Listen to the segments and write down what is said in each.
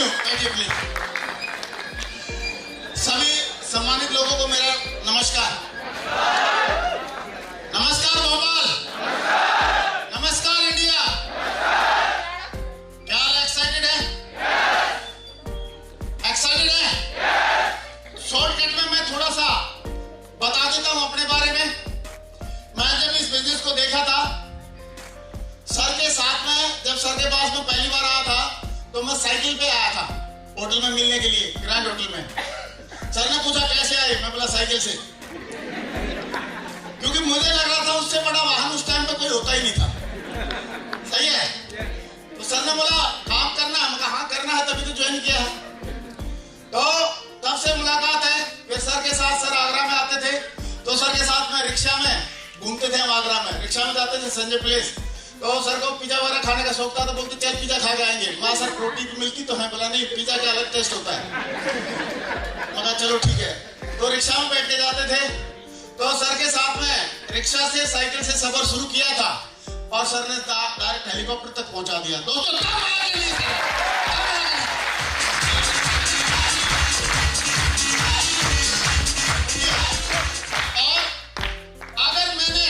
You, बैठिए please. सभी सम्मानित लोगों को मेरा नमस्कार। नमस्कार भोपाल, नमस्कार इंडिया। क्या हाल, एक्साइटेड है? एक्साइटेड है? शॉर्टकट में मैं थोड़ा सा बता देता हूं अपने बारे में। मैं जब इस बिजनेस को देखा था सर के साथ में, जब सर के पास में पहली बार आया था तो मैं साइकिल पे आया था होटल में मिलने के लिए, ग्रैंड होटल में। सर ने पूछा कैसे आए, मैं बोला साइकिल से, क्योंकि मुझे लग रहा था उससे बड़ा वाहन उस टाइम पे कोई होता ही नहीं था। सही है? तो सर ने बोला काम करना है, मैं कहा हाँ करना है, तभी तो ज्वाइन किया है। तो तब से मुलाकात है। फिर सर के साथ, सर आगरा में आते थे तो सर के साथ में रिक्शा में घूमते थे। हम आगरा में रिक्शा में जाते थे संजय प्लेस। तो सर को पिज्जा वगैरह खाने का शौक था तो बोलते चल पिज्जा खा के आएंगे। मैं सर रोटी भी मिलती तो है, बोला नहीं पिज्जा का अलग टेस्ट होता है। मगर चलो ठीक है। तो रिक्शा में बैठ के जाते थे तो सर के साथ में रिक्शा से, साइकिल से सफर शुरू किया था और सर ने डायरेक्ट हेलीकॉप्टर तक पहुंचा दिया। दोस्तों और अगर मैंने,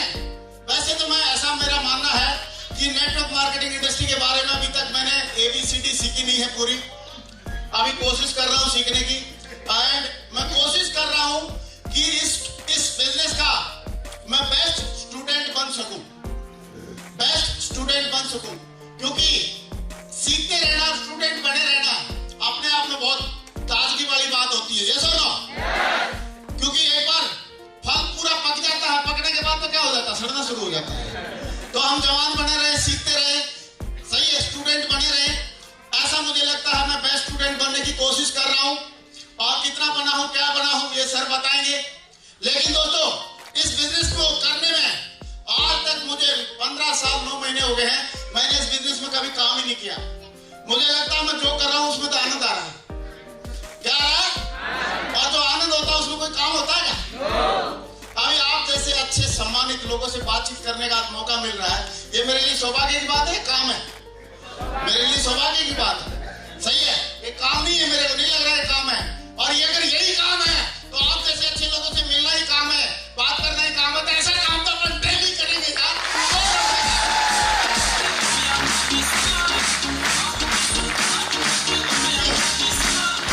वैसे तो मैं, ऐसा मेरा मानना है कि नेटवर्क मार्केटिंग इंडस्ट्री के बारे में अभी तक मैंने ABCD सीखी नहीं है पूरी। अभी कोशिश कर रहा हूं सीखने की। एंड मैं कोशिश कर रहा हूं कि इस बिजनेस का मैं बेस्ट स्टूडेंट बन सकूं, क्योंकि सीखते रहना, स्टूडेंट बने रहना अपने आप में बहुत ताजगी वाली बात होती है। ये सुनो, क्योंकि एक बार फल पूरा पक जाता है, पकने के बाद तो क्या हो जाता है, सड़ना शुरू हो जाता है। तो हम जवान बने रहे, सीखते रहे, सही है, स्टूडेंट बने रहे। ऐसा मुझे लगता है मैं बेस्ट स्टूडेंट बनने की कोशिश कर रहा हूं। और कितना बना हूं, क्या बना हूं, ये सर बताएंगे। लेकिन दोस्तों इस बिजनेस को करने में आज तक मुझे 15 साल 9 महीने हो गए हैं। मैंने इस बिजनेस में कभी काम ही नहीं किया। मुझे लगता है मैं जो कर रहा हूं उसमें तो आनंद आ रहा है। क्या आ रहा है? और जो आनंद होता है उसमें कोई काम होता है क्या? अभी आप जैसे अच्छे सम्मानित लोगों से बातचीत करने का मौका मिल रहा है, ये मेरे लिए सौभाग्य की बात है, काम है मेरे लिए, सौभाग्य की बात है। सही है, ये काम नहीं है, मेरे को नहीं लग रहा है काम है। और ये अगर यही काम है तो आप जैसे अच्छे लोगों से मिलना ही काम है, बात करना ही काम है। तो ऐसा काम तो अपन डेली करेंगे यार।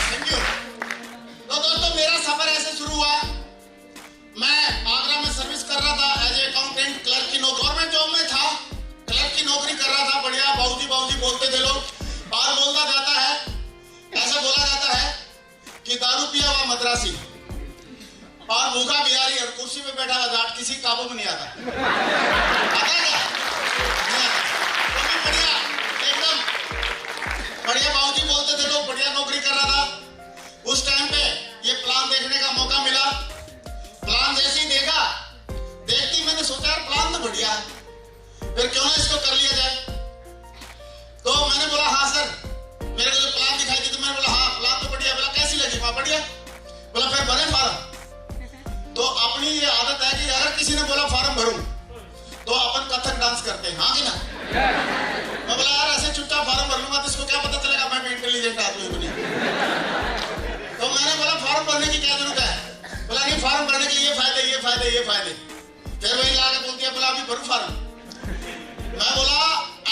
Thank you. तो दोस्तों मेरा सफर ऐसे शुरू हुआ। मैं आगरा में सर्विस कर रहा था एज ए अकाउंटेंट, क्लर्क की नौकरी। गवर्नमेंट जॉब में था, क्लर्क की नौकरी कर रहा था। बढ़िया, बाबूजी बाबूजी बोलते थे लोग। और बोला जाता है, ऐसा बोला जाता है कि दारू पिया हुआ मद्रासी और भूखा बिहारी और कुर्सी पे बैठा हुआ जाट किसी काबू में नहीं आता। आता क्या? तो भी बढ़िया, एकदम बढ़िया बाबूजी बोलते थे लोग। बढ़िया नौकरी कर रहा था। उस टाइम पे ये प्लान देखने का मौका मिला। प्लान जैसे ही देखा, देखती मैंने सोचा यार प्लान तो बढ़िया है, फिर क्यों ना इसको कर लिया जाए। तो मैंने बोला हाँ सर, मेरे को जो प्लान दिखाई दी तो मैंने बोला हाँ प्लान तो बढ़िया। बोला कैसी लगी? वहां बढ़िया। बोला फिर भरे फार्म। तो अपनी ये आदत है कि अगर किसी ने बोला फार्म भरूं तो अपन कथक डांस करते हैं, हाँ कि ना? मैं बोला यार ऐसे चुपचाप फार्म भर लूंगा तो इसको क्या पता चलेगा मैं भी इंटेलिजेंट आदमी हूं। तो मैंने बोला फार्म भरने की क्या जरूरत है? बोला नहीं, फार्म भरने के ये फायदे, ये फायदे, ये फायदे। फिर वही लाके बोलती है बोला अभी भरू फार्म। मैं बोला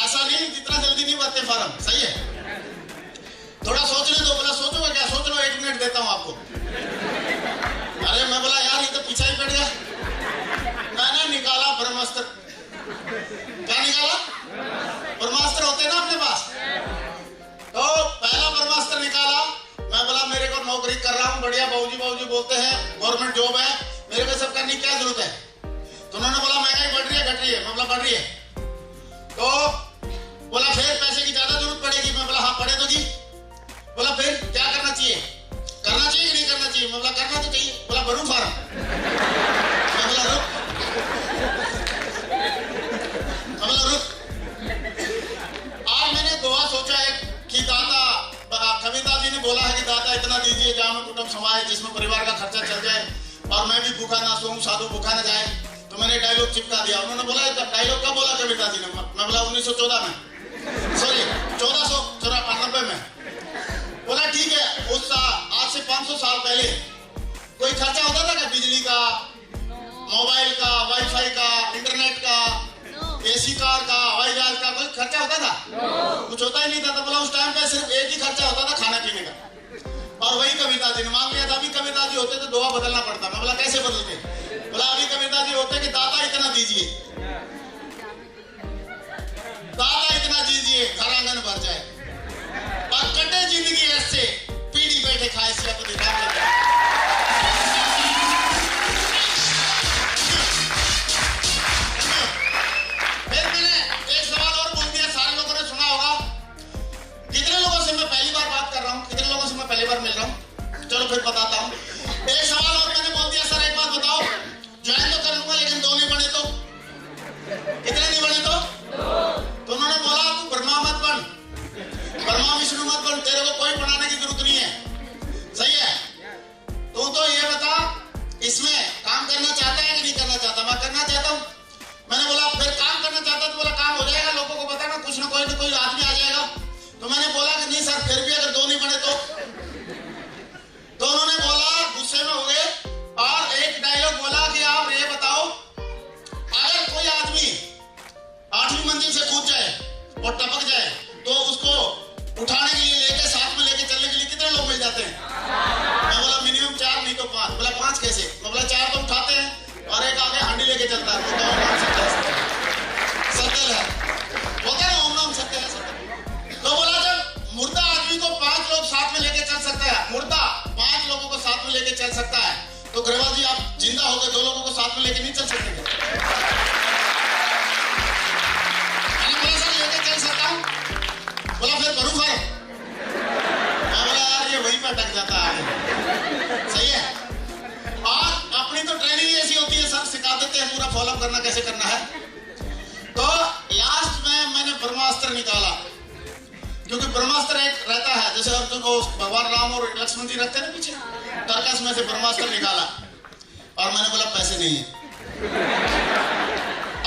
ऐसा नहीं, जितना जल्दी नहीं भरते फार्म। सही है, थोड़ा सोचने दो। बोला सोचोगे क्या? सोच लो, 1 मिनट देता हूं आपको। अरे मैं बोला यार ये तो पीछा ही पड़ गया। मैंने निकाला ब्रह्मास्त्र। क्या निकाला? ब्रह्मास्त्र होते हैं ना अपने पास। तो पहला ब्रह्मास्त्र निकाला। मैं बोला मेरे को नौकरी कर रहा हूं, बढ़िया, बाबूजी बाबूजी बोलते हैं, गवर्नमेंट जॉब है, मेरे को सब करने की क्या जरूरत है? तो उन्होंने बोला महंगाई बढ़ रही है, घट रही है। मैं बोला बढ़ रही है। तो बोला फिर पैसे की ज्यादा जरूरत पड़ेगी। मैं बोला हाँ पड़े तो जी। बोला फिर क्या करना चाहिए? करना चाहिए कि नहीं करना चाहिए? मैं बोला करना तो चाहिए। बोला भरूं फार्म? मैं बोला रुक। आज मैंने दुआ सोचा है कि दाता, कविता जी ने बोला है कि दाता इतना दीजिए जहाँ में कुटुंब समाए, जिसमें परिवार का खर्चा चल जाए और मैं भी भूखा ना सोऊं, साधु भूखा ना जाए। तो मैंने डायलॉग चिपका दिया। उन्होंने बोला डायलॉग कब बोला कविता जी ने? मैं बोला 1914 में, सॉरी 1490 में। 500 साल पहले कोई खर्चा होता था क्या? बिजली का, मोबाइल का, वाईफाई का, इंटरनेट का, एसी कार का, हवाई जहाज का कोई खर्चा होता था? कुछ होता ही नहीं था। तो बोला उस टाइम पे सिर्फ एक ही खर्चा होता था, खाने पीने का। और वही कविता जी ने मांग लिया था। अभी कविता जी होते तो दोहा बदलना पड़ता। मैं बोला कैसे बदलते? बोला अभी कविता जी होते कि दादा इतना दीजिए, दादा इतना दीजिए, घर आंगन भर जाए, और कटे जिंदगी ऐसे पीढ़ी बैठे खाए से अपनी पहली बार मिल रहा हूँ। चलो फिर बताता हूँ। एक सवाल और मैंने बोल दिया, सर एक बात बताओ, ज्वाइन तो कर लूंगा लेकिन 2 नहीं बने तो? कितने नहीं बने तो उन्होंने बोला तू ब्रह्मा मत बन, ब्रह्मा विष्णु मत बन, तेरे को कोई पढ़ाने की जरूरत नहीं है। सही है? तू तो ये बता इसमें काम करना चाहता है कि नहीं करना चाहता? मैं करना चाहता हूँ। मैंने बोला फिर काम करना चाहता तो बोला काम हो जाएगा, लोगों को बताना, कुछ ना कोई आदमी आ जाएगा। तो मैंने बोला कि नहीं सर फिर भी अगर 2 नहीं बने तो उन्होंने बोला, गुस्से में हो गए और एक डायलॉग बोला कि आप ये बताओ, अगर कोई आदमी 8वीं मंजिल से कूद जाए और टपक जाए तो उसको उठाने के लिए लेके साथ में लेके चलने के लिए कितने लोग मिल जाते हैं? मैं बोला मिनिमम 4 नहीं तो 5। बोला 5 कैसे? मैं बोला 4 तो उठाते हैं और एक आगे हांडी लेके चलता है। सत्य है, होता है ओम नाम सत्य है। तो बोला जब मुर्दा आदमी को 5 लोग साथ में लेके चल सकता है, मुर्दा 5 लोगों को साथ में लेके चल सकता है, तो ग्रेवाल जी आप जिंदा हो गए 2 लोगों को साथ में लेके नहीं चल सकते? मैंने बोला सर लेके चल सकता हूँ। बोला फिर भरू फार्म? मैं बोला यार ये वहीं पर अटक जाता है। सही है? और अपनी तो ट्रेनिंग ऐसी होती है, सर सिखा देते हैं पूरा फॉलो करना कैसे करना है। तो लास्ट में मैंने ब्रह्मास्त्र निकाला, क्योंकि ब्रह्मास्त्र एक रहता है जैसे अर्जुन को भगवान राम और लक्ष्मण जी रखते हैं ना पीछे, तरकस में से ब्रह्मास्त्र निकाला और मैंने बोला पैसे नहीं है,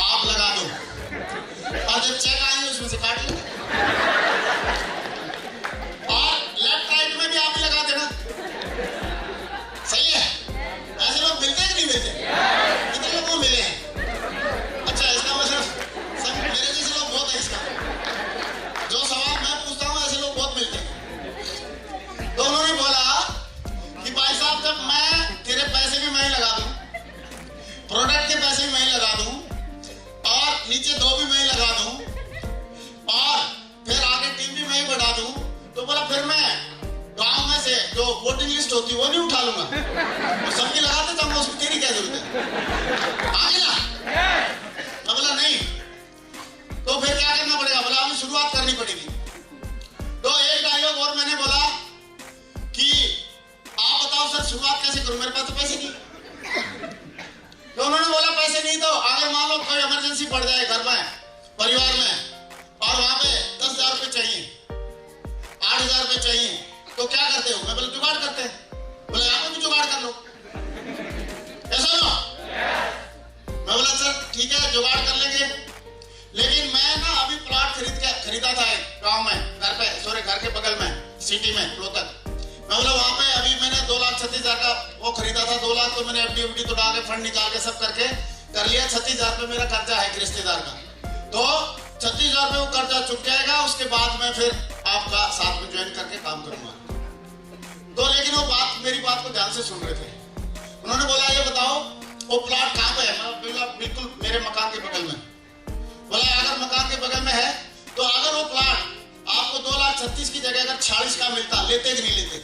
आप लगा दो, और जब चेक आएंगे उसमें से काट लेंगे, और लेफ्ट राइट में भी आप ही लगा देना। सही है? ऐसे लोग मिलते हैं कि नहीं मिलते? कितने लोगों को मिले हैं? अच्छा इसका मतलब मेरे जैसे लोग बहुत है। इसका जो सवाल मैं पूछता हूँ ऐसे लोग बहुत मिलते हैं। तो उन्होंने बोला कि भाई साहब जब मैं तेरे पैसे भी मैं ही लगा दूं, प्रोडक्ट के पैसे भी मैं ही लगा दूं, और नीचे 2 भी मैं ही लगा दूं, और फिर आगे टीम भी मैं ही बढ़ा दूं, तो बोला फिर मैं गांव में से जो वोटिंग लिस्ट होती है वो नहीं उठा लूंगा, तो सबकी लगाते जाऊंगा, उसकी तेरी क्या जरूरत है? आगे ना? मैं बोला नहीं, तो फिर क्या करना पड़ेगा? बोला हमें शुरुआत करनी पड़ेगी। तो एक डायलॉग और मैंने बोला कि आप बताओ सर शुरुआत कैसे करूं, मेरे पास तो पैसे नहीं। तो उन्होंने बोला पैसे नहीं तो अगर मान लो कोई इमरजेंसी पड़ जाए घर में, परिवार में, और वहां पे 10,000 रुपए चाहिए, 8,000 रुपए चाहिए, तो क्या करते हो? मैं बोला जुगाड़ करते हैं। बोले यहाँ पे भी जुगाड़ कर लो, ऐसा लो। मैं बोला सर ठीक है जुगाड़ कर लेंगे, लेकिन मैं ना अभी प्लॉट खरीदा था एक गांव में, घर के बगल में सिटी में रोहतक। मैं बोला वहां पे अभी मैंने 2,36,000 का वो खरीदा था। 2 लाख तो मैंने एफडी तो डाल के फंड निकाल के सब करके कर लिया। 36,000 रुपये मेरा कर्जा है एक रिश्तेदार का, तो 36,000 रुपये वो कर्जा चुक जाएगा, उसके बाद मैं फिर आपका साथ में ज्वाइन करके काम करूंगा। तो लेकिन वो मेरी बात को ध्यान से सुन रहे थे। उन्होंने बोला ये बताओ वो प्लॉट कहाँ पे है? मैं बिल्कुल मेरे मकान के बगल में। बोला अगर मकान के बगल में है तो अगर वो प्लॉट आपको 2,36,000 की जगह अगर 46 का मिलता, लेते कि नहीं लेते?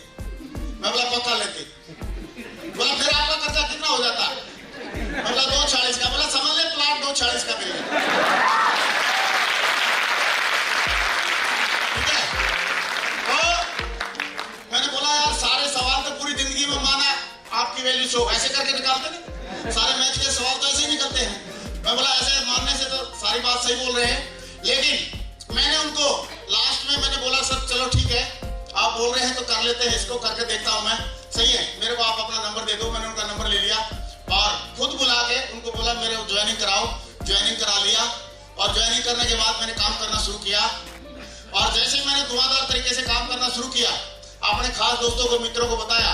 मैं बोला पक्का लेते। बोला फिर आपका कर्जा कितना हो जाता? मैं बोला 2,40 का। बोला समझ ले प्लॉट 2,40 का मिल गया। ठीक है? तो मैंने बोला यार सारे सवाल तो पूरी जिंदगी में माना आपकी वैल्यू शो ऐसे करके निकालते नहीं, सारे मैथ के सवाल तो ऐसे ही निकलते हैं। मैं बोला ऐसे मानने से तो सारी बात सही बोल रहे हैं, लेकिन मैंने उनको लास्ट में मैंने बोला सर चलो ठीक है आप बोल रहे हैं तो कर लेते हैं, इसको करके देखता हूं मैं। सही है, मेरे को आप अपना नंबर दे दो। मैंने उनका नंबर ले लिया और खुद बुला के उनको बोला मेरे ज्वाइनिंग कराओ। ज्वाइनिंग करा लिया और ज्वाइनिंग करने के बाद मैंने काम करना शुरू किया। और जैसे मैंने धुआंधार तरीके से काम करना शुरू किया, अपने खास दोस्तों को मित्रों को बताया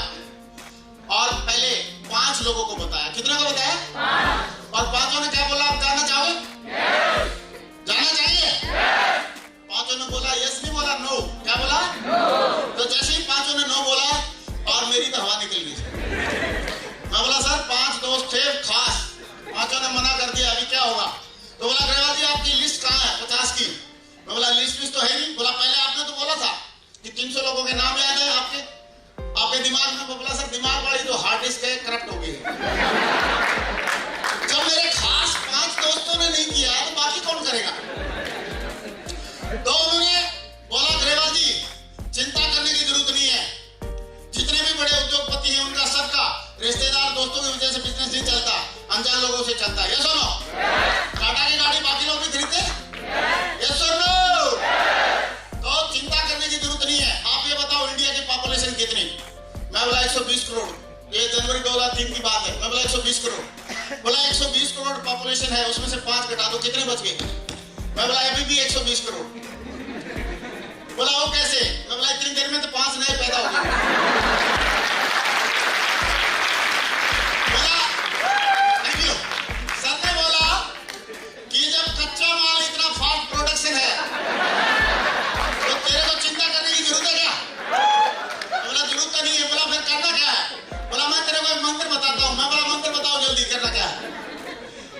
और पहले 5 लोगों को बताया। कितने को बताया? 5। और 5 ने क्या बोला? आप जाना चाहोगे? जाना चाहिए? 5 ने बोला यस, नहीं बोला नो। क्या बोला? नो। तो जैसे ही 5 ने नो बोला और मेरी तो हवा निकल गई। मैं बोला सर 5 दोस्त थे खास, 5 ने मना कर दिया, अभी क्या होगा? तो बोला ग्रेवाल जी आपकी लिस्ट कहाँ है 50 की? मैं बोला लिस्ट तो है नहीं। बोला पहले आपने तो बोला था कि 300 लोगों के नाम याद है आपके दिमाग में। बोला सर दिमाग वाली तो हार्ड डिस्क है, करप्ट हो गई है। जब मेरे खास 5 दोस्तों ने नहीं किया तो बाकी कौन करेगा? तो उन्होंने बोला ग्रेवाल जी चिंता करने की जरूरत नहीं है, जितने भी बड़े उद्योगपति हैं उनका सबका रिश्तेदार दोस्तों की वजह से बिजनेस नहीं चलता, अनजान लोगों से चलता है। यस और नो? टाटा की गाड़ी बाकी लोग भी खरीदते? यस और नो? तो चिंता करने की जरूरत नहीं है। आप ये बताओ इंडिया की पॉपुलेशन कितनी? मैं बोला 120 करोड़। ये जनवरी 2003 की बात है। मैं बोला 120 करोड़। बोला 120 करोड़ पॉपुलेशन है, उसमें से 5 घटा दो, कितने बच गए? मैं बोला अभी भी 120 करोड़। बोला वो कैसे? मैं बोला इतनी देर में तो 5 नए पैदा हो गए।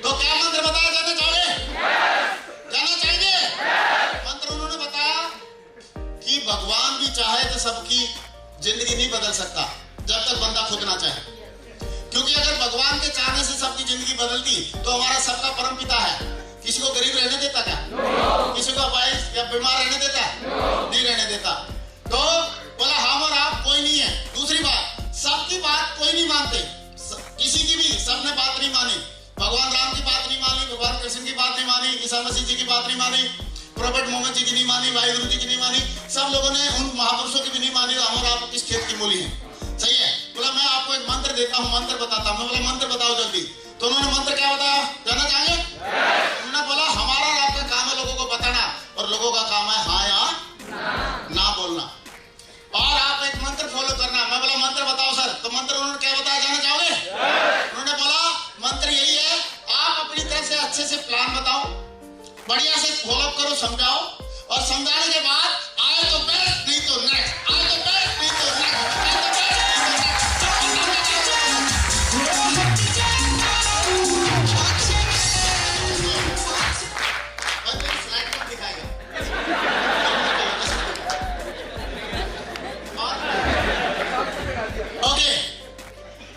तो क्या मंत्र बताया? जाना चाहोगे? जाना चाहिए? मंत्र उन्होंने बताया कि भगवान भी चाहे तो सबकी जिंदगी नहीं बदल सकता जब तक बंदा खुद ना चाहे। क्योंकि अगर भगवान के चाहने से सबकी जिंदगी बदलती तो हमारा सबका परम पिता है, किसी को गरीब रहने देता क्या? किसी को अपाहिज या बीमार रहने देता? नहीं रहने देता। तो बोला हम और आप कोई नहीं है। दूसरी बात, सबकी बात कोई नहीं मानते, किसी की भी सबने बात नहीं मानी। भगवान राम की बात नहीं मानी, भगवान कृष्ण की बात नहीं मानी, ईसा मसीह जी की बात नहीं मानी, प्रोफेट मोहम्मद जी की नहीं मानी, भाई गुरु जी की नहीं मानी, सब लोगों ने उन महापुरुषों की भी नहीं मानी। हम और आप किस खेत की मूली हैं? सही है। बोला मैं आपको एक मंत्र देता हूँ, मंत्र बताता हूँ। मैं बोला मंत्र बताओ जल्दी। तो उन्होंने मंत्र क्या बताया? जाना चाहेंगे? उन्होंने बोला हमारा और आपका काम है लोगों को बताना, और लोगों का काम है हाँ या ना बोलना, और आप एक मंत्र फॉलो करना। मैं बोला मंत्र बताओ सर। तो मंत्र उन्होंने क्या बताया? जाना चाहोगे? उन्होंने बोला मंत्र यही है, आप अपनी तरफ से अच्छे से प्लान बताओ, बढ़िया से फॉलो करो, समझाओ, और समझाने के बाद आए तो बेस्ट, नहीं तो नेक्स्ट, आए तो बेस्ट, नहीं तो नेक्स्ट, आए तो बेस्ट, नहीं तो नेक्स्ट। स्लाइड पर दिखाएगा। ओके,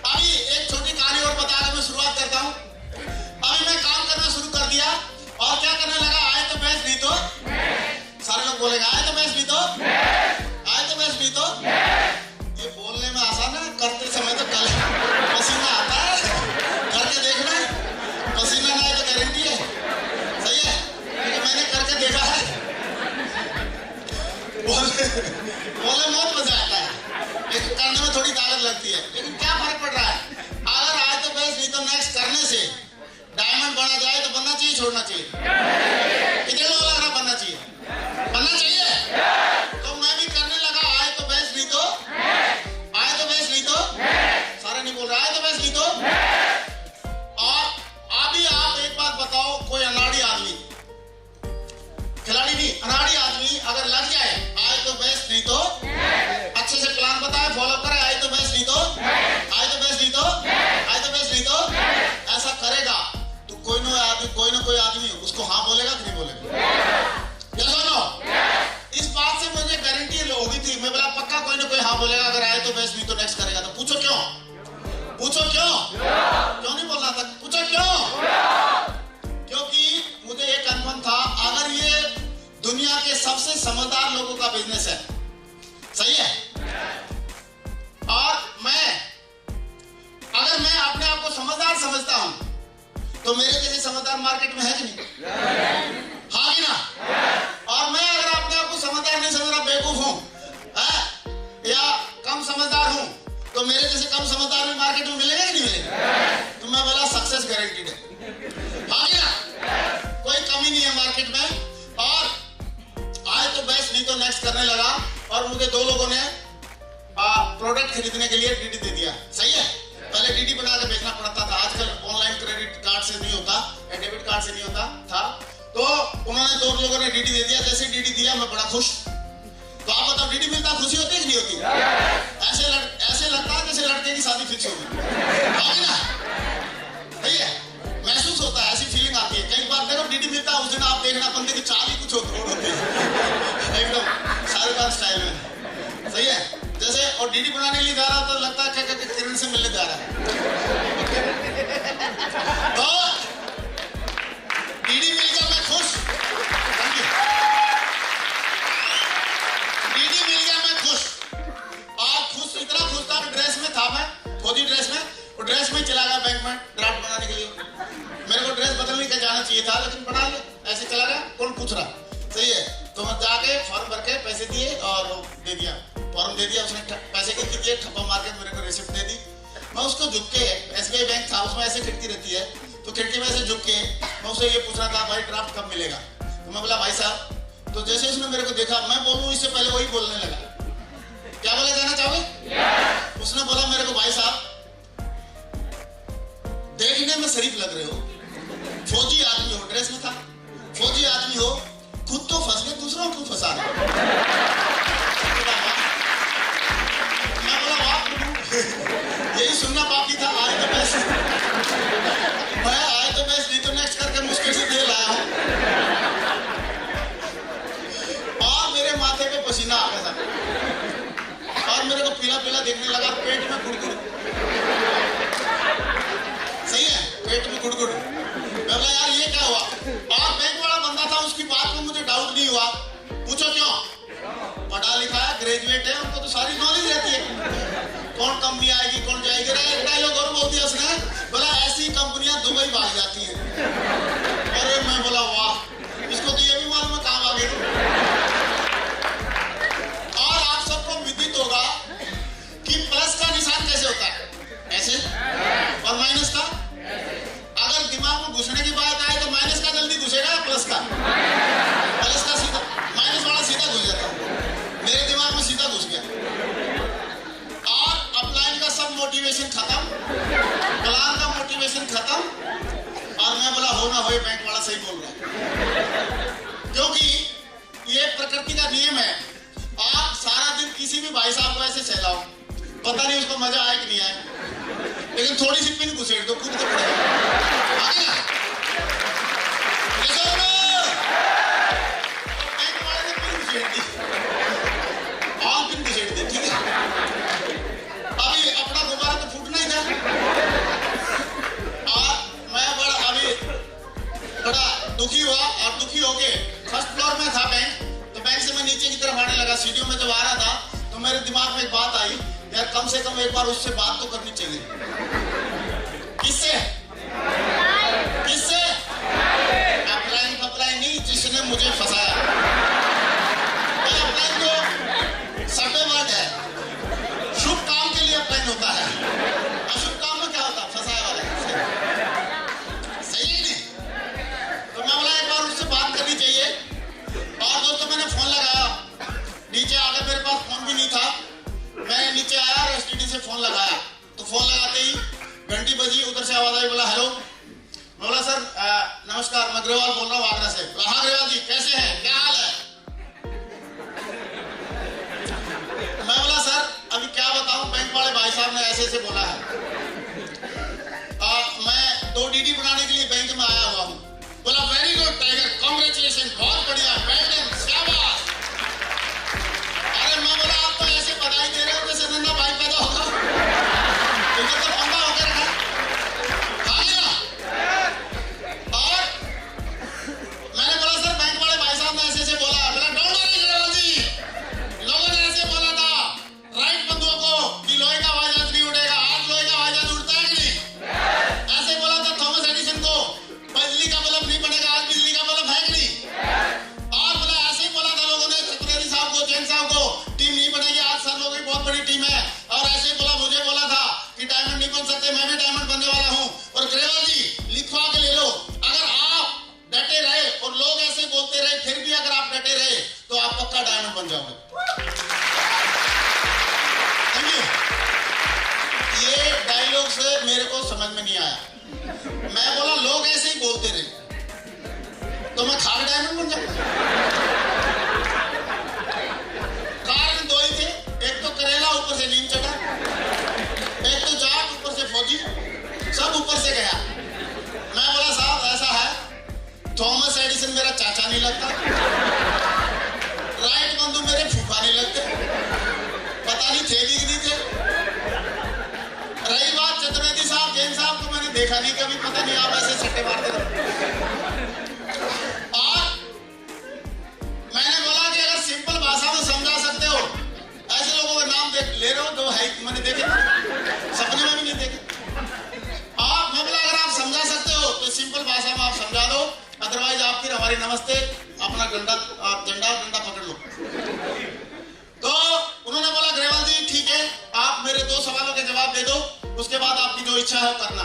अभी एक छोटी कहानी और बताकर मैं शुरुआत करता हूँ। अभी मैं काम करना शुरू कर दिया और क्या करने लगा? आए तो बेस्ट, नहीं तो सारे लोग बोलेगा आए तो बेस्ट, नहीं तो आए तो बेस्ट, नहीं तो। ये बोलने में आसान है, करते समय तो कल पसीना आता है। करके देखना, पसीना ना आए तो गारंटी है। सही है, क्योंकि मैंने करके देखा है। बोलने में बहुत मजा आता है, लेकिन करने में थोड़ी ताकत लगती है। लेकिन क्या फर्क पड़ रहा है? अगर आए तो बेस्ट, नहीं तो नेक्स्ट करने से डायमंड बना जाए तो बनना चाहिए, छोड़ना चाहिए? कितने लोग लग रहा बनना चाहिए? बनना चाहिए। तो मैं भी करने लगा आए तो बेस्ट, नहीं तो आए तो बेस्ट, नहीं तो सारे नहीं बोल रहे आए तो बेस्ट, नहीं तो। और अभी आप एक बात बताओ, कोई अनाड़ी आदमी, खिलाड़ी नहीं, अनाड़ी आदमी अगर लग जाए आए तो बेस्ट, नहीं तो अच्छे से प्लान बताए, फॉलो करे, आए तो बेस्ट, नहीं तो आए तो बेस्ट, नहीं तो आए तो बेस्ट, नहीं तो ऐसा करेगा तो कोई ना कोई आदमी उसको हाँ बोलेगा कि नहीं बोलेगा? यस और नो? इस बात से मुझे गारंटी होगी थी। मैं बोला पक्का कोई ना कोई हाँ बोलेगा, अगर आए तो बेस्ट, नहीं तो नेक्स्ट करेगा। तो पूछो क्यों? पूछो क्यों? क्यों नहीं बोलना था? पूछो क्यों? क्योंकि मुझे एक अनुभव था, अगर ये दुनिया के सबसे समझदार लोगों का बिजनेस है, सही है, और अगर मैं अपने आप को समझदार समझता हूं तो मेरे जैसे समझदार मार्केट में है कि नहीं? हाँ कि ना? और मैं अगर अपने आप को समझदार नहीं समझ रहा, बेवकूफ हूं या कम समझदार हूं, तो मेरे जैसे कम समझदार भी मार्केट में मिलेगा कि नहीं मिलेगा? तो मैं बोला सक्सेस गारंटीड है। हाँ कि ना? कोई कमी नहीं है मार्केट में। और आए तो बेस्ट, नहीं तो नेक्स्ट करने लगा। और मुझे 2 लोगों ने प्रोडक्ट प्रोडक्ट खरीदने के लिए डीडी दे दिया, सही है। पहले डीडी बना के बेचना पड़ता था, आजकल ऑनलाइन क्रेडिट कार्ड से नहीं होता या डेबिट कार्ड से नहीं होता था। तो उन्होंने 2 लोगों ने डीडी दे दिया, जैसे डीडी दिया मैं बड़ा खुश। तो आप बताओ डीडी मिलता खुशी होती है कि नहीं होती? ऐसे लगता है जैसे लड़के की शादी फिक्स होगी ना, सही है। महसूस होता है, ऐसी फीलिंग आती है। कई बार देखो डीडी मिलता है उस दिन आप देखना बंदे की चाल ही कुछ होती है एकदम शाहरुख खान स्टाइल में, सही है। जैसे और डीडी बनाने के लिए जा रहा तो लगता है क्या किरण से मिलने जा रहा है। तो डीडी मिल गया मैं खुश, डीडी मिल गया मैं खुश। और खुश इतना खुश था कि ड्रेस में था, मैं फौजी ड्रेस में, और ड्रेस में चला गया बैंक में ड्राफ्ट बनाने के लिए। मेरे को ड्रेस बदलने का जाना चाहिए था लेकिन बना लिया, ऐसे चला गया, कौन पूछ रहा, सही है। तो मैं जाके फॉर्म भर के पैसे दिए और दे दिया, फॉर्म दे दिया। उसने पैसे की दिए, ठप्पा मार के मेरे को रिसिप्ट दे दी। मैं उसको झुक के, SBI बैंक था उसमें ऐसे खिड़की रहती है, तो खिड़की में ऐसे झुक के मैं उससे ये पूछ रहा था भाई ड्राफ्ट कब मिलेगा। तो मैं बोला भाई साहब, तो जैसे उसने मेरे को देखा, मैं बोलूं इससे पहले वही बोलने लगा, क्या बोले जाना चाहोगे? उसने बोला मेरे को भाई साहब देखने में शरीफ लग रहे हो, फौजी आदमी हो, ड्रेस में था, फौजी आदमी हो, खुद तो फंस गए दूसरों को फंसा रहे। मैं बोला वाह यही सुनना बाकी था, आए तो बेस्ट, मैं आए तो बेस्ट, नहीं तो नेक्स्ट करके मुश्किल से दे लाया हूं। और मेरे माथे पे पसीना आ गया था और मेरे को पीला पीला देखने लगा, पेट में गुड़गुड़, सही है, पेट में गुड़गुड़। मैं बोला यार ये क्या हुआ? और बैंक वाला बंदा था, उसकी बात में मुझे डाउट नहीं हुआ। पूछो क्यों? पढ़ा लिखा है, ग्रेजुएट है, उनको तो सारी नॉलेज रहती है, कौन कंपनी आएगी कौन जाएगी। एक डायलॉग और बोल दिया उसने, बोला ऐसी कंपनियां दुबई भाग जाती हैं। अरे मैं बोला वाह, इसको तो ये भी मालूम है कहाँ भागे। और आप सबको विदित होगा कि प्लस का निशान कैसे होता है, ऐसे, और माइनस का। अगर दिमाग में घुसने की बात आए तो माइनस का जल्दी घुसेगा, प्लस का सीधा, माइनस वाला सीधा घुस जाता है। मेरे दिमाग में सीधा घुस गया और अपलाइन का सब मोटिवेशन खत्म, प्लान का मोटिवेशन खत्म। और मैं बोला हो ना होए, बैंक वाला सही बोल रहा है, क्योंकि ये प्रकृति का नियम है। आप सारा दिन किसी भी भाई साहब को ऐसे सहलाओ, पता नहीं उसको मजा आए कि नहीं आए, लेकिन थोड़ी सी पिन घुसेड़ दो, कूद के पड़ेगा, आगे ना। बैंक वाले ने पिन घुसेड़ दी, और पिन घुसेड़ दी, ठीक है। अभी अपना दोबारा तो फूटना ही था। और मैं बड़ा दुखी हुआ, और दुखी होके फर्स्ट फ्लोर में था बैंक, तो बैंक से मैं नीचे की तरफ आने लगा। सीढ़ियों में जब आ रहा था तो मेरे दिमाग में एक बात आई, यार कम से कम एक बार उससे बात तो करनी चाहिए। किससे? अपलाइन नहीं, जिसने मुझे फंसाया। अपलाइन तो सर्वे वर्ड है, शुभ काम के लिए अपलाइन होता है, अशुभ काम में क्या होता है, फंसाया वाला, सही है नहीं? तो मैं बोला एक बार उससे बात करनी चाहिए। और दोस्तों मैंने फोन लगाया, नीचे आकर मेरे पास फोन भी नहीं था, मैं नीचे आया और STD से फोन लगाया। तो फोन लगाते ही घंटी बजी, उधर से आवाज आई, बोला हेलो। मैं बोला सर नमस्कार, मैं अग्रवाल बोल रहा हूँ आगरा से। हाँ अग्रवाल जी कैसे हैं, क्या हाल है? मैं बोला सर अभी क्या बताऊं, बैंक वाले भाई साहब ने ऐसे ऐसे बोला है, मैं 2 DD बनाने के लिए बैंक में आया हुआ हूँ। बोला वेरी गुड टाइगर, कांग्रेचुलेशन, बहुत बढ़िया, वेल डन, शाबाश। अरे मैं बोला आप तो ऐसे बधाई दे रहे हो जैसे नन्ना भाई पैदा होगा, इधर तो पंगा होकर रखा, हाँ ना। और मैंने बोला सर बैंक वाले भाई साहब ने ऐसे ऐसे बोला। बोला डोंट वरी अग्रवाल जी, लोगों ने ऐसे बोला था राइट बंधुओं को कि लोहे का हवाई जहाज नहीं उड़ेगा, आज लोहे का हवाई जहाज उड़ता है कि नहीं? ऐसे बोला था थॉमस एडिसन को, बिजली का बल्ब नहीं बनेगा, आज बिजली का बल्ब है कि नहीं? और बोला ऐसे ही बोला था लोगों ने चतुर्वेदी साहब को, जैन साहब को, टीम नहीं बनेगी, आज सर लोगों की बहुत बड़ी टीम है। और ऐसे ही बोला, मुझे बोला था कि डायमंड नहीं बन सकते, मैं भी डायमंड बनने वाला हूं। और ग्रेवाल जी लिखवा के ले लो, अगर आप डटे रहे और लोग ऐसे बोलते रहे, फिर भी अगर आप डटे रहे तो आप पक्का डायमंड बन जाओगे। Thank you. से मेरे को समझ में नहीं आया। मैं बोला लोग ऐसे ही बोलते रहे तो मैं खाक डायमंड बन जाऊंगा। कारण दो ही थे, एक तो करेला ऊपर से नीम चढ़ा, एक तो जाट ऊपर से फौजी, सब ऊपर से गया। मैं बोला साहब ऐसा है, थॉमस एडिसन मेरा चाचा नहीं लगता, राइट बंधु मेरे फूफा नहीं लगते, पता नहीं थे भी नहीं थे। रही बात चतुर्वेदी साहब, जैन साहब को मैंने देखा नहीं कभी, पता नहीं आप ऐसे सट्टे मारते रहे। और मैंने बोला कि अगर सिंपल भाषा में समझा सकते हो, ऐसे लोगों के नाम देख ले रहे हो तो है मैंने देखे, सपने में भी नहीं देखे। आप मैं बोला अगर आप समझा सकते हो तो सिंपल भाषा में आप समझा दो, अदरवाइज आप फिर हमारी नमस्ते अपना झंडा पकड़ लो। तो उन्होंने बोला ग्रेवाल जी ठीक है, आप मेरे 2 सवालों के जवाब दे दो, उसके बाद आपकी जो इच्छा है वो करना।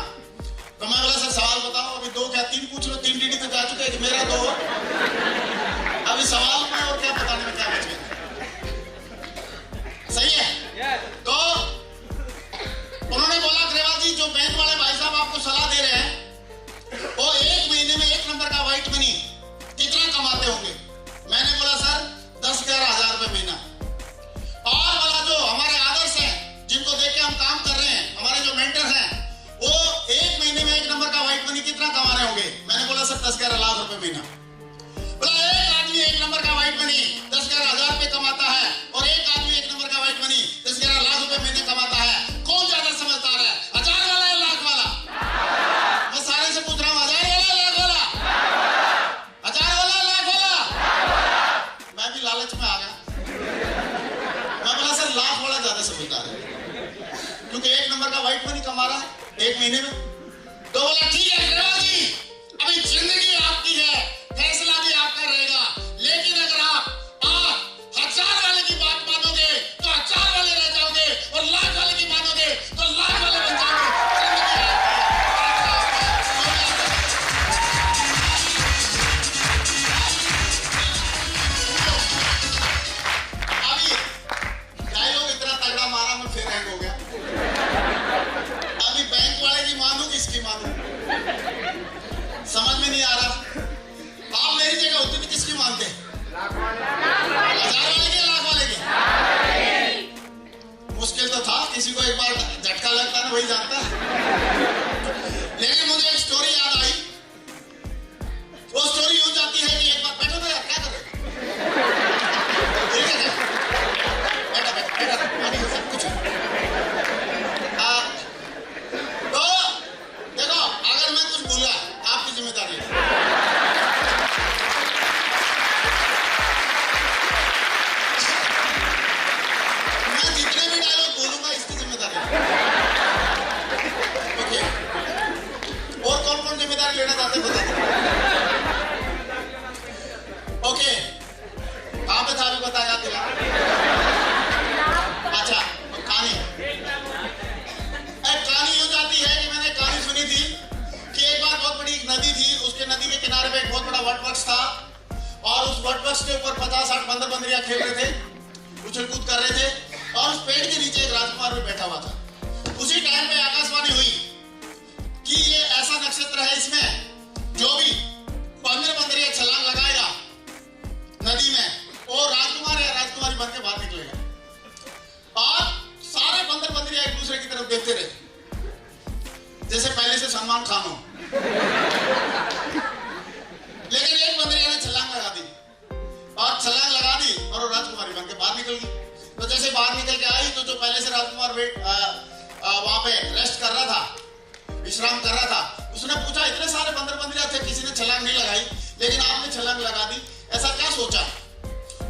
तो मैं बोला सर सवाल बताओ, अभी 2 क्या 3 पूछ लो, 3 डीडी तो जा चुके हैं, मेरा 2 अभी सवाल में और क्या बताने में क्या बच गया। सही है तो उन्होंने बोला ग्रेवाल जी जो बैंक वाले भाई साहब आपको सलाह दे रहे हैं वो 1 महीने में 1 नंबर का व्हाइट मनी कितना कमाते होंगे। मैंने बोला सर 10-11 हजार रुपए महीना। और बोला जो हमारे आदर्श हैं जिनको देख के हम काम कर रहे हैं, हमारे जो मेंटर हैं वो 1 महीने में 1 नंबर का व्हाइट मनी कितना कमा रहे होंगे। मैंने बोला सर 10-11 लाख रुपए महीना। बोला एक आदमी 1 नंबर का व्हाइट मनी 10-11 हजार रुपए कमाता है और एक आदमी 1 नंबर का व्हाइट मनी 10-11 लाख रुपए महीने कमाता है, कौन ज्यादा समझदार है, 1000 वाला या लाख वाला? मैं सारे से पूछ रहा हूँ, 1000 वाला लाख वाला? 1000 वाला लाख वाला? मैं भी लालच में आ गया। मैं बोला सर लाख वाला ज्यादा समझदार है क्योंकि 1 नंबर का व्हाइट मनी कमा रहा है 1 महीने में। तो बोला ठीक है ग्रेवाल जी, अभी जिंदगी आपकी है, फैसला भी आपका रहेगा, लेकिन अगर आप 1000 वाले की बात मानोगे तो 1000 वाले रह जाओगे और लाख वाले की मानोगे तो लाख वाले बन जाओगे। अभी डायलॉग इतना तगड़ा मारा मैं फिर हैंग हो गया। अभी बैंक वाले की मानू किसकी मानू समझ में नहीं आ रहा। आप मेरी जगह होते भी किसकी मानते? 1000 वाले के, लाख वाले के? मुश्किल तो था, किसी को एक बार झटका लगता है वही जानता है। लेकिन मुझे एक स्टोरी याद आई। वो स्टोरी यूं जाती है कि एक बार बैठो तो यार क्या कर रहे हो? सब कुछ तो देखो अगर मैं कुछ भूला आपकी जिम्मेदारी है। मैं जितने भी डायलॉग बोलूंगा इसकी जिम्मेदारी है। ओके, और कौन कौन जिम्मेदारी लेना चाहते बता दो। ओके, कहां पे था अभी बताया दिला। अच्छा कहानी हो जाती है कि मैंने कहानी सुनी थी कि एक बार बहुत बड़ी एक नदी थी, उसके नदी के किनारे पे एक बहुत बड़ा वट वृक्ष था और उस वट वृक्ष के ऊपर 50-60 बंदर बंदरियां खेल रहे थे, उछल कूद कर रहे थे और उस पेड़ के नीचे एक राजकुमार भी बैठा हुआ था। उसी टाइम पे आकाशवाणी हुई कि ये ऐसा नक्षत्र है, इसमें जो भी बंदर बंदरियां छलांग लगाएगा नदी में वो राजकुमार या राजकुमारी बन के बाहर निकलेगा। और सारे बंदर बंदरियां एक दूसरे की तरफ देखते रहे जैसे पहले से सलमान खान हो। लेकिन एक बंदरिया ने छलांग लगा दी और छलांग लगा दी और वो राजकुमारी बन के बाहर निकल गई। तो जैसे बाहर निकल के आई तो जो पहले से राजकुमार वहां पे रेस्ट कर रहा था, विश्राम कर रहा था, उसने पूछा इतने सारे बंदर बंदरिया थे, किसी ने छलांग नहीं लगाई लेकिन आपने छलांग लगा दी, ऐसा क्या सोचा?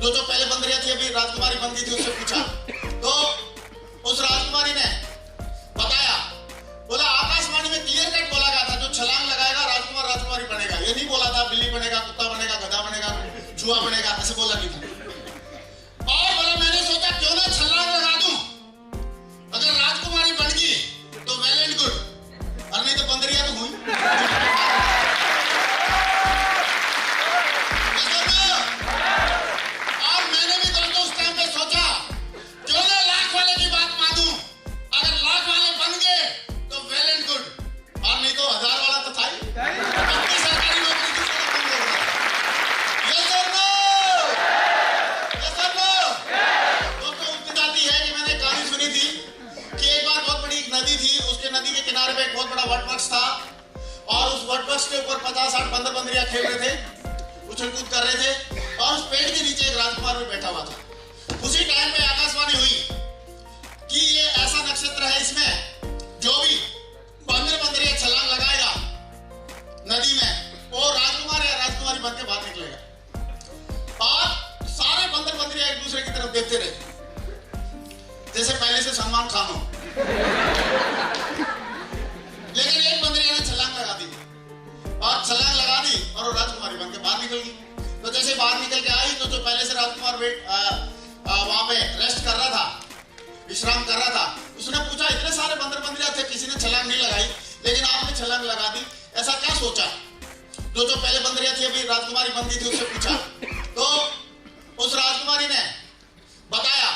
जो पहले बंदरिया थी अभी राजकुमारी बन गई थी, उससे पूछा तो उस राजकुमारी ने बताया, बोला आकाशवाणी में क्लियर कट बोला गया था जो छलांग लगाएगा राजकुमार राजकुमारी बनेगा। ये नहीं बोला था बिल्ली बनेगा, कुत्ता बनेगा, गधा बनेगा, जुआ बनेगा, ऐसे बोला नहीं था। और बोला मैंने सोचा क्यों ना छलांग लगा दूं, अगर राजकुमारी बन गई तो वेल एंड गुड, और नहीं तो बंदरिया तो हुई। और मैंने भी दोस्तों उस टाइम पे सोचा राजकुमारी पे एक बहुत बड़ा वर्कबॉक्स था और उस वर्कबॉक्स के ऊपर 50-60 बंदर-बंदरियां खेल रहे थे, उछल कूद कर रहे थे और उस पेड़ के नीचे एक राजकुमार भी बैठा हुआ था। उसी टाइम पे आकाशवाणी हुई कि ये ऐसा नक्षत्र है, इसमें जो भी बंदर-बंदरियां छलांग लगाएगा नदी में वो राजकुमार या राजकुमारी बन के बाहर निकलेगा। और सारे बंदर-बंदरियां एक दूसरे की तरफ देखते रहे जैसे पहले से सलमान खान हो। लेकिन एक बंदरिया ने छलांग लगा दी और छलांग लगा दी और वो राजकुमारी बन के बाहर निकल गई। तो जैसे बाहर निकल के आई तो जो पहले से राजकुमार वहां पे रेस्ट कर रहा था, विश्राम कर रहा था, उसने पूछा इतने सारे बंदर-बंदरिया थे, किसी ने छलांग नहीं लगाई लेकिन आपने छलांग लगा दी, ऐसा क्या सोचा? जो पहले बंदरिया थी अभी राजकुमारी बन गई थी, उससे पूछा तो उस राजकुमारी ने बताया,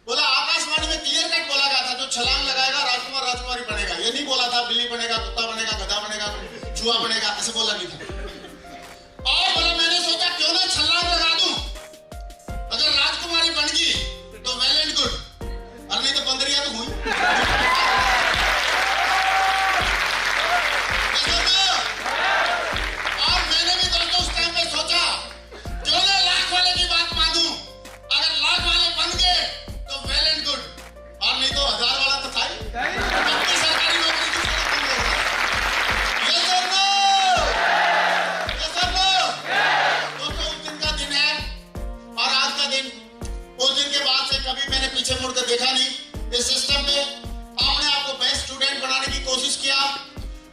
बोला आकाशवाणी में क्लियर कट बोला गया था जो छलांग लगाएगा राजकुमार राजकुमारी बनेगा। ये नहीं बोला था बिल्ली बनेगा, कुत्ता बनेगा, गधा बनेगा, चूहा बनेगा, ऐसे बोला नहीं था। और बोला मैंने सोचा क्यों ना छलांग लगा दूं, अगर राजकुमारी बन गई तो वेल एंड गुड, और नहीं तो बंदरिया तो हुई। और मैंने भी दोस्तों उस टाइम पे सोचा क्यों ना लाख वाले की बात मानूं, अगर लाख वाले बन गए तो वेल एंड गुड, और नहीं तो 1000 वाला तो था ही। अपनी सरकारी नौकरी की ये नो दोस्तों, उस दिन का दिन है और आज का दिन, उस दिन के बाद से कभी मैंने पीछे मुड़कर देखा नहीं। इस सिस्टम पे आपने आपको बेस्ट स्टूडेंट बनाने की कोशिश किया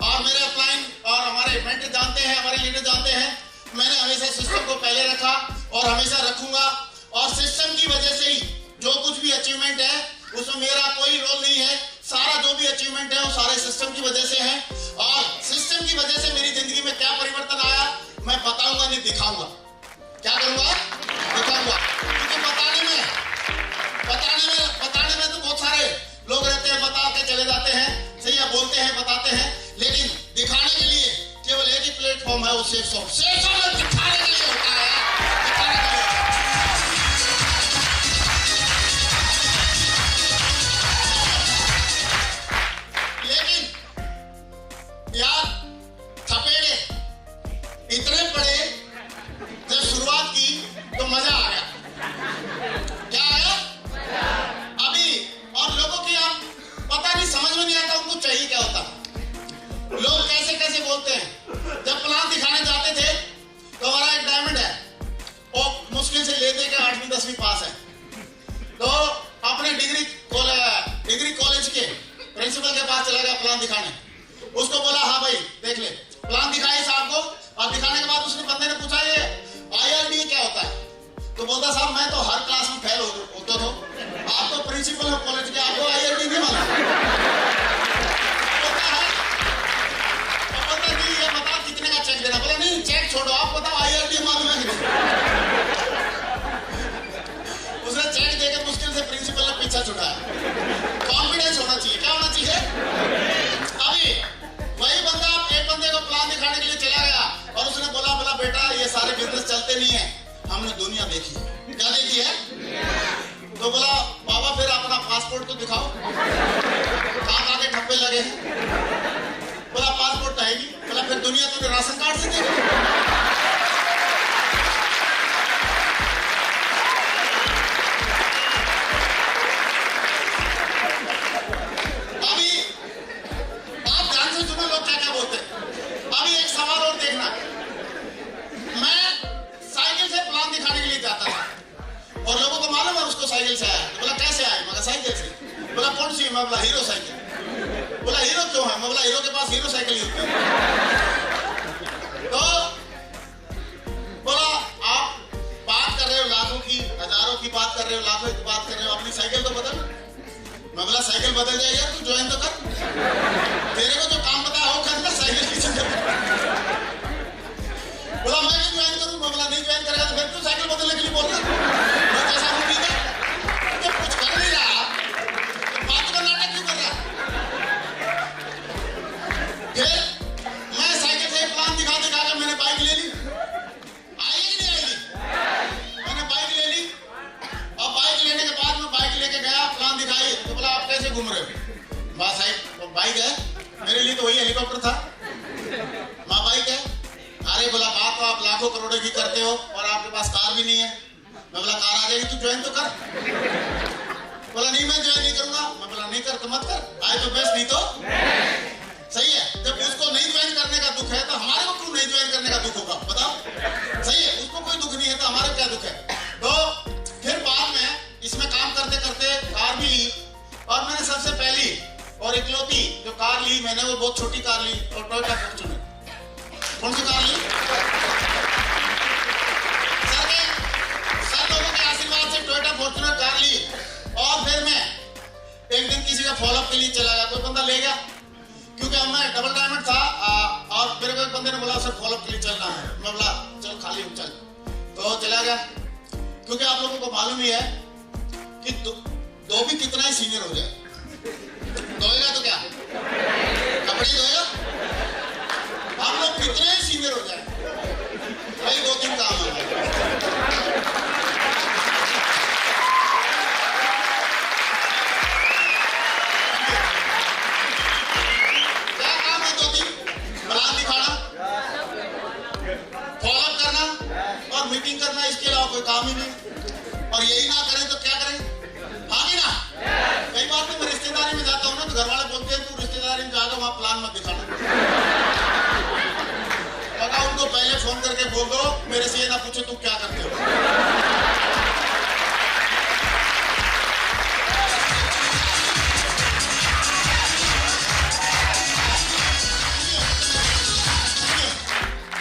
और मेरे अपलाइन और हमारे मेंटर जानते हैं, हमारे लीडर जानते हैं, मैंने हमेशा सिस्टम को पहले रखा और हमेशा रखूंगा। और सिस्टम की वजह से ही जो कुछ भी अचीवमेंट है उसमें मेरा कोई रोल नहीं है, सारा जो भी अचीवमेंट है वो सारे सिस्टम की वजह से है। और सिस्टम की वजह से मेरी जिंदगी में क्या परिवर्तन आया मैं बताऊंगा नहीं, दिखाऊंगा। क्या करूंगा? दिखाऊंगा। क्योंकि बताने में तो बहुत सारे लोग रहते हैं, बता के चले जाते हैं, सही है, बोलते हैं, बताते हैं, लेकिन दिखाने के लिए केवल एक ही प्लेटफॉर्म है, वो सेफ सॉफ्ट दिखाने के लिए होता है, दिखाने के लिए। लेकिन यार थपेड़े इतने पड़े, जब शुरुआत की तो मजा आ गया। क्या आया? अभी और लोगों की आप पता नहीं, समझ में नहीं आता उनको चाहिए क्या होता। लोग कैसे कैसे बोलते हैं। जब प्लान दिखाने जाते थे तो हमारा एक डायमंड है, वो मुश्किल से लेते के 8वीं 10वीं पास है, तो अपने डिग्री कॉलेज के प्रिंसिपल के पास चला गया प्लान दिखाने। उसको बोला हाँ भाई देख ले, प्लान दिखाए साहब को, और दिखाने के बाद उसने बंदे ने पूछा ये IRD क्या होता है? तो बोलता साहब मैं तो हर क्लास में फेल होता था, आप तो प्रिंसिपल हो कॉलेज के, आपको IRD नहीं मालूम? बोलता नहीं, ये बताओ कितने का चेक देना? बोला नहीं चेक छोड़ो, आप बताओ IRD मालूम है कि नहीं? उसने चेक देकर मुश्किल से प्रिंसिपल ने पीछा छुड़ाया। कॉन्फिडेंस होना चाहिए। क्या होना चाहिए? अभी वही बंदा एक बंदे को प्लान दिखाने के लिए चला गया और उसने बोला बेटा ये सारे बिजनेस चलते नहीं है, हमने दुनिया देखी है। क्या देखी है? तो बोला बाबा फिर अपना पासपोर्ट तो दिखाओ, कहाँ के ठप्पे लगे हैं? बोला पासपोर्ट तो है नहीं। बोला फिर दुनिया तो राशन कार्ड से देखो। अभी एक सवाल और देखना, मैं साइकिल से प्लान दिखाने के लिए जाता था और लोगों को मालूम है उसको साइकिल से आया। बोला कैसे आया? मगर साइकिल से। बोला कौन सी? मैं बोला हीरो साइकिल। बोला हीरो क्यों है? मैं बोला हीरो के पास हीरो साइकिल ही होती है। तो बोला आप बात कर रहे हो लाखों की, हजारों की बात कर रहे हो, लाखों की बात कर रहे हो, अपनी साइकिल तो बदल। मैं बोला साइकिल बदल जाएगा, तू ज्वाइन तो कर, तेरे को जो काम बताया हो करना, साइकिल की जगह। बोला मैं नहीं ज्वाइन करूं। मैं बोला नहीं ज्वाइन करेगा तो फिर तू साइकिल बदलने के लिए बोल रहा है? मैं कैसा हूं? ठीक है, जब कुछ कर नहीं रहा तो बात का नाटक क्यों कर रहा? फिर मैं साइकिल से प्लान दिखा कर मैंने बाइक ले ली। आएगी कि नहीं आएगी? मैंने बाइक ले ली और बाइक लेने के बाद मैं बाइक लेके गया, प्लान दिखाई। तो बोला आप कैसे घूम रहे हो? बस बाइक है मेरे लिए तो वही हेलीकॉप्टर था। माँ बाइक है। अरे बोला बात तो आप लाखों करोड़ों की करते हो और आपके पास कार भी नहीं है। मैं बोला कार आ जाएगी, तू ज्वाइन तो कर। बोला नहीं मैं ज्वाइन नहीं करूंगा। मैं बोला नहीं कर तो मत कर, आए तो बेस्ट, नहीं तो सही है। जब उसको नहीं ज्वाइन करने का दुख है तो हमारे को क्यों नहीं ज्वाइन करने का दुख होगा, बताओ। सही है, उसको कोई दुख नहीं है तो हमारे क्या दुख है। तो फिर बाद में इसमें काम करते करते कार भी ली और मैंने सबसे पहली और इकलौती जो कार ली मैंने वो बहुत छोटी कार ली और टोयोटा फॉर्च्यूनर। कौन सी कार ली? सर लोगों के आशीर्वाद से टोयोटा फॉर्च्यूनर कार ली। और फिर मैं एक दिन किसी का फॉलोअप के लिए चला गया, कोई बंदा ले गया क्योंकि अब मैं डबल डायमंड था और मेरे को एक बंदे ने बोला सर फॉलोअप के लिए चलना है। मैं बोला चल खाली हूँ चल, तो चला गया। क्योंकि आप लोगों को मालूम ही है कि दो भी कितना ही सीनियर हो जाए, धोएगा तो क्या कपड़े धोएगा, हम लोग कितने ही सीनियर हो जाए भाई 2-3 काम है। मीटिंग करना, इसके अलावा कोई काम ही नहीं। और यही ना करें तो क्या करें, आगे ना। कई बार तो मैं रिश्तेदारी में जाता हूँ ना तो घर वाले बोलते हैं तू रिश्तेदारी में जाकर वहां प्लान मत दिखाना। पता उनको पहले फोन करके बोल दो मेरे से ये ना पूछे तुम क्या करते हो।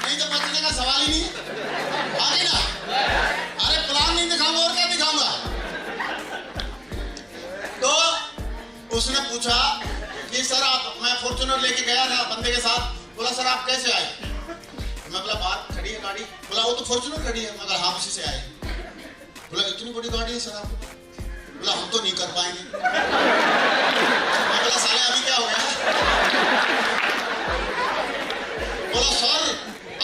नहीं तो बचने का सवाल ही नहीं है। आगे ना, अरे प्लान नहीं दिखाऊंगा और क्या दिखाऊंगा। तो उसने पूछा कि सर आप, मैं फॉर्च्यूनर लेके गया था बंदे के साथ। बोला सर आप कैसे आए? मैं बोला बात खड़ी है गाड़ी। बोला वो तो फॉर्च्यूनर खड़ी है। मगर हाँ उसी से आए। बोला इतनी बड़ी गाड़ी है सर आपको? बोला हम तो नहीं कर पाएंगे। मैं बोला साले अभी क्या हो गया? बोला सर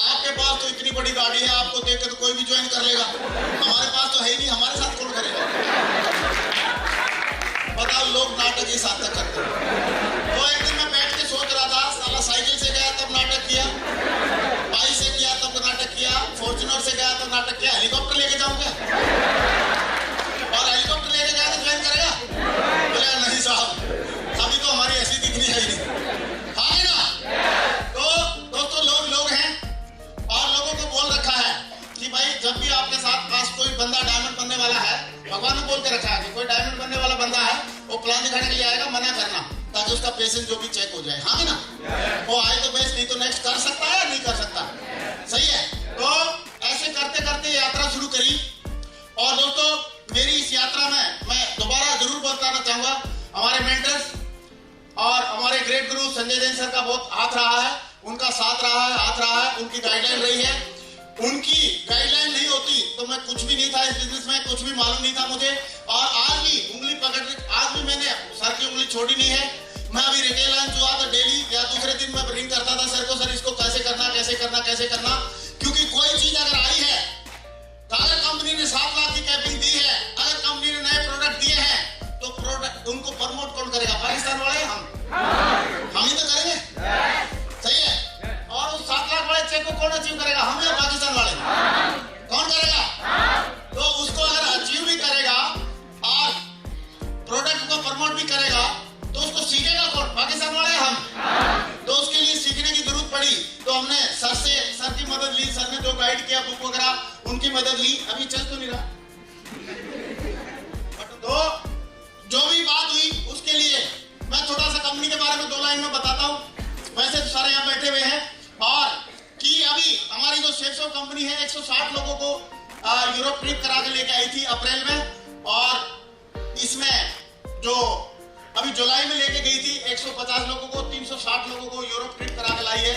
आपके पास तो इतनी बड़ी गाड़ी है, आपको देख के तो कोई भी ज्वाइन कर लेगा, हमारे पास तो है ही नहीं, हमारे साथ कौन करेगा। बताओ लोग नाटक ही साथ तक करते हैं। तो एक दिन मैं बैठ के सोच रहा था, साला साइकिल से गया तब नाटक किया, बाइक से गया तब नाटक किया, फॉर्च्यूनर से गया तब नाटक किया, हेलीकॉप्टर लेके जाऊंगा और हेलीकॉप्टर लेके गया तो ज्वाइन करेगा? बोले नहीं साहब अभी तो हमारी ऐसी दिखनी है ही नहीं। हाँ ना। तो दोस्तों लोग हैं और लोगों को बोल रखा है कि भाई जब भी आपके साथ पास कोई बंदा डायमंड बनने वाला है, भगवान ने बोल के रखा है कि कोई डायमंड बनने वाला बंदा है वो प्लान दिखाने के लिए आएगा, मना करना ताकि उसका पेशेंस जो भी चेक हो जाए। हाँ ना, वो आए तो बेस्ट, नहीं तो नेक्स्ट कर सकता है या नहीं कर सकता। सही है। तो ऐसे करते करते यात्रा शुरू करी। और दोस्तों मेरी इस यात्रा में मैं दोबारा जरूर बताना चाहूंगा हमारे मेंटर्स और हमारे ग्रेट गुरु संजय जैन सर का बहुत हाथ रहा है, उनका साथ रहा है, हाथ रहा है, उनकी गाइडलाइन रही है। उनकी गाइडलाइन नहीं होती तो मैं कुछ भी नहीं था इस बिजनेस में, कुछ भी मालूम नहीं था मुझे। और आज भी उंगली पकड़, आज भी मैंने सर की उंगली छोड़ी नहीं है। मैं अभी रिटेल लाइन जो आता डेली या दूसरे दिन मैं रिंग करता था सर को, सर इसको कैसे करना कैसे करना कैसे करना। क्योंकि कोई चीज अगर आई है तो अगर कंपनी ने 7 लाख की कैपिंग दी है, अगर कंपनी ने नए प्रोडक्ट दिए हैं तो प्रोडक्ट उनको प्रमोट कौन करेगा? पाकिस्तान वाले हम ही तो करेंगे। सही है। और उस 7 लाख वाले चेक को कौन अचीव करेगा? हम या पाकिस्तान वाले? कौन करेगा? तो उसको अगर अचीव भी करेगा और प्रोडक्ट को प्रमोट भी करेगा तो उसको सीखेगा कौन? पाकिस्तान वाले हम। तो उसके लिए सीखने की जरूरत पड़ी तो हमने सर की मदद ली। सर ने जो गाइड किया बुक वगैरह उनकी मदद ली। अभी चल तो नहीं रहा। तो जो भी बात हुई उसके लिए मैं थोड़ा सा कंपनी के बारे में 2 लाइन में बताता हूँ। वैसे तो सारे यहाँ बैठे हुए हैं और कि अभी हमारी जो शेफो कंपनी है 160 लोगों को यूरोप ट्रिप करा के लेके आई थी अप्रैल में। और इसमें जो अभी जुलाई में लेके गई थी 150 लोगों को, 360 लोगों को यूरोप ट्रिप करा के लाई है।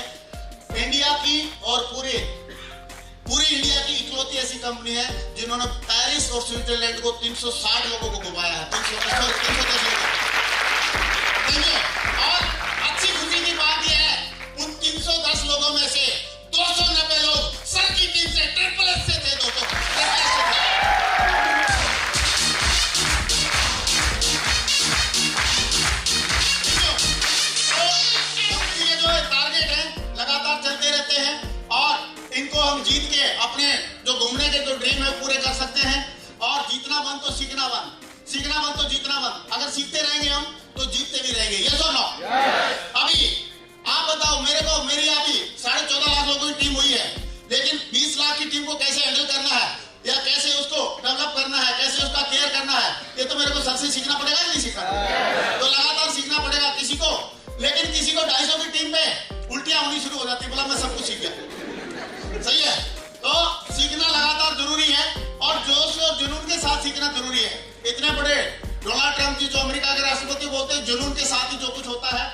इंडिया की और पूरी इंडिया की इकलौती ऐसी कंपनी है जिन्होंने पेरिस और स्विट्जरलैंड को 360 लोगों को घुमाया है। 310 और अच्छी खुशी की बात यह है उन 310 लोगों में से 290 लोग सर की टीम से ट्रिपल एस से थे। दोस्तों करने के जो ड्रीम है पूरे कर सकते हैं। और जीतना बन तो सीखना बन, सीखना बन तो जीतना बन। अगर सीखते रहेंगे हम तो जीतते भी रहेंगे। ये सुनो, अभी आप बताओ मेरे को, मेरी अभी 14.5 लाख लोगों की टीम हुई है, लेकिन 20 लाख की टीम को कैसे हैंडल करना है या कैसे उसको डेवलप करना है, कैसे उसका केयर करना है, ये तो मेरे को सबसे सीखना पड़ेगा। नहीं सीखना तो लगातार सीखना पड़ेगा किसी को। लेकिन किसी को 250 की टीम में उल्टियां होनी शुरू हो जाती है, बोला मैं सब कुछ सीख गया। सही है, तो सीखना लगातार जरूरी है और जोश और जुनून के साथ सीखना जरूरी है। इतने बड़े डोनाल्ड ट्रंप जी जो अमेरिका के राष्ट्रपति बोलते हैं, जुनून के साथ ही जो कुछ होता है